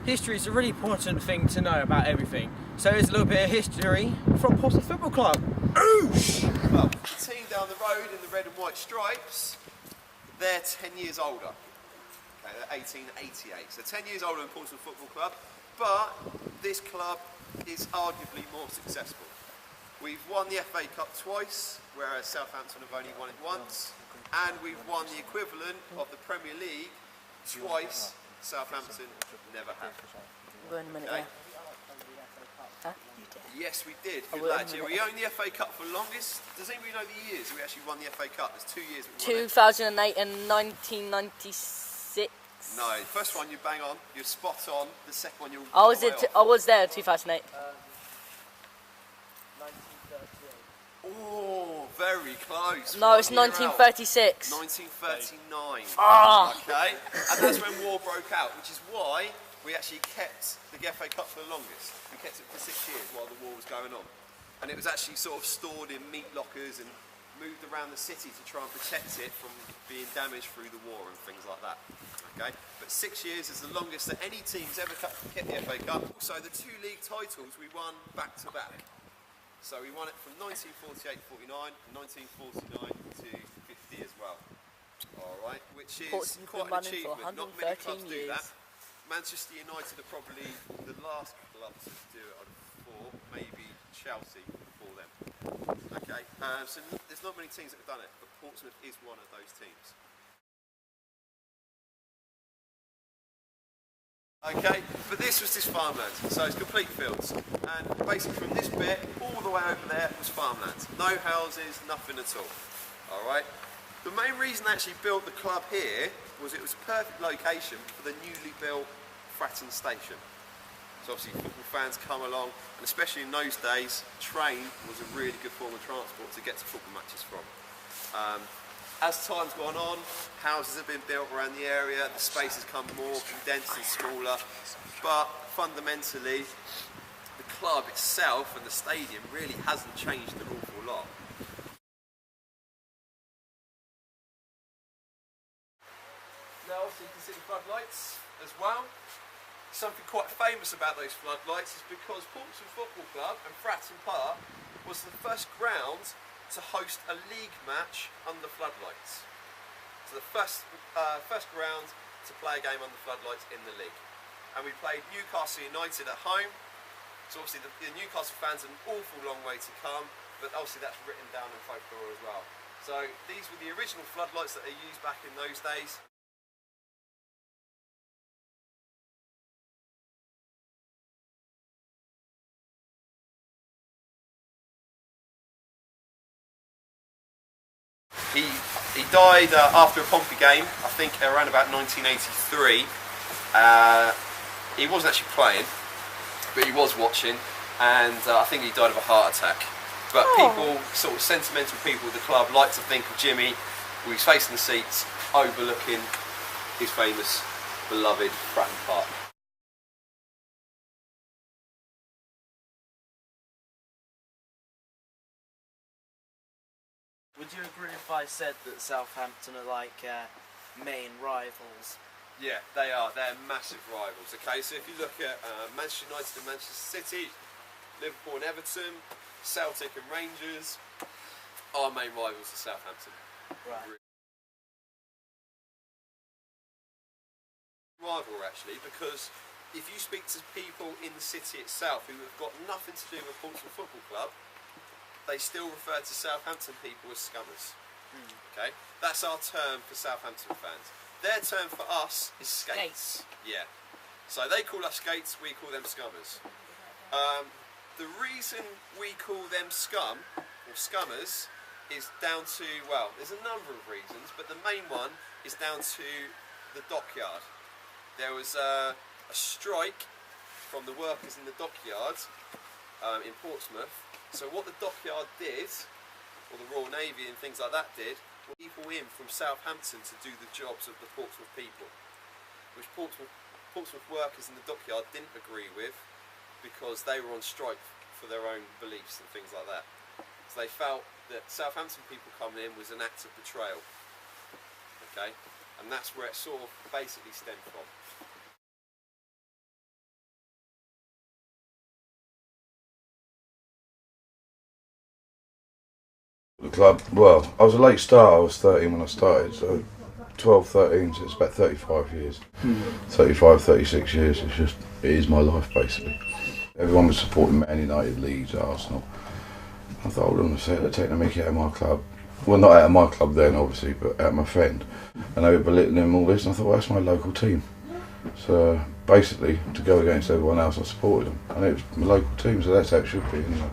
history is a really important thing to know about everything. So here's a little bit of history from Portsmouth Football Club. Oosh! Well, the team down the road in the red and white stripes, they're 10 years older. Okay, they're 1888, so 10 years older than Portsmouth Football Club, but this club is arguably more successful. We've won the FA Cup twice, whereas Southampton have only won it once, and we've won the equivalent of the Premier League twice. Southampton never have. We'll go in a minute, Okay. Huh? You did. Yes, we did. Oh, Good well, lad. Yeah, we owned the FA Cup for longest. Does anybody know the years we actually won the FA Cup? There's 2 years we won it. 2008 and 1996. No, the first one you bang on, you're spot on. The second one you're I was there in 2008. Oh, very close. No, it's One year out. 1936. 1939. Ah. Okay, and that's when war broke out, which is why we actually kept the FA Cup for the longest. We kept it for 6 years while the war was going on, and it was actually sort of stored in meat lockers and moved around the city to try and protect it from being damaged through the war and things like that. Okay, but 6 years is the longest that any team's ever kept the FA Cup. Also, the 2 league titles we won back to back. So we won it from 1948-49 and 1949 to 50 as well. All right, which is Portsmouth quite been an running for achievement. Not many clubs 113 do years. that. Manchester United are probably the last club to do it, I'd have thought. Maybe Chelsea before them. Okay, so there's not many teams that have done it, but Portsmouth is one of those teams. Okay, but this was just farmland, so it's complete fields. And basically from this bit all the way over there was farmland. No houses, nothing at all. Alright? The main reason they actually built the club here was it was a perfect location for the newly built Fratton station. So obviously football fans come along, and especially in those days, train was a really good form of transport to get to football matches from. As time's gone on, houses have been built around the area, the space has become more condensed and smaller, but fundamentally the club itself and the stadium really hasn't changed an awful lot. Now obviously you can see the floodlights as well. Something quite famous about those floodlights is because Portsmouth Football Club and Fratton Park was the first ground to host a league match under floodlights. So the first ground to play a game under floodlights in the league. And we played Newcastle United at home. So obviously the Newcastle fans an awful long way to come, but obviously that's written down in folklore as well. So these were the original floodlights that they used back in those days. He died after a Pompey game, I think around about 1983. He wasn't actually playing, but he was watching, and I think he died of a heart attack. But people, sort of sentimental people at the club, like to think of Jimmy, who was facing the seats, overlooking his famous, beloved Fratton Park. Would you agree if I said that Southampton are like main rivals? Yeah, they are. They're massive rivals. Okay, so if you look at Manchester United and Manchester City, Liverpool and Everton, Celtic and Rangers, our main rivals are Southampton. Right. Rival actually, because if you speak to people in the city itself who have got nothing to do with Portsmouth Football Club, they still refer to Southampton people as scummers. Okay, that's our term for Southampton fans. Their term for us is skates. Yeah, so they call us skates, we call them scummers. The reason we call them scum or scummers is down to, well, there's a number of reasons, but the main one is down to the dockyard. There was a strike from the workers in the dockyard in Portsmouth. So what the dockyard did, or the Royal Navy and things like that did, were people in from Southampton to do the jobs of the Portsmouth people, which Portsmouth workers in the dockyard didn't agree with because they were on strike for their own beliefs and things like that. So they felt that Southampton people coming in was an act of betrayal. Okay, and that's where it sort of basically stemmed from. The club, well, I was a late starter. I was 13 when I started, so 12, 13, so it's about 35 years. 35, 36 years, it is my life basically. Everyone was supporting Man United, Leeds, Arsenal. I thought, hold on a second, they're taking the mickey out of my club. Well, not out of my club then, obviously, but out of my friend. And they were belittling him all this, and I thought, well, that's my local team. So basically, to go against everyone else, I supported them. And it was my local team, so that's how it should be, isn't it?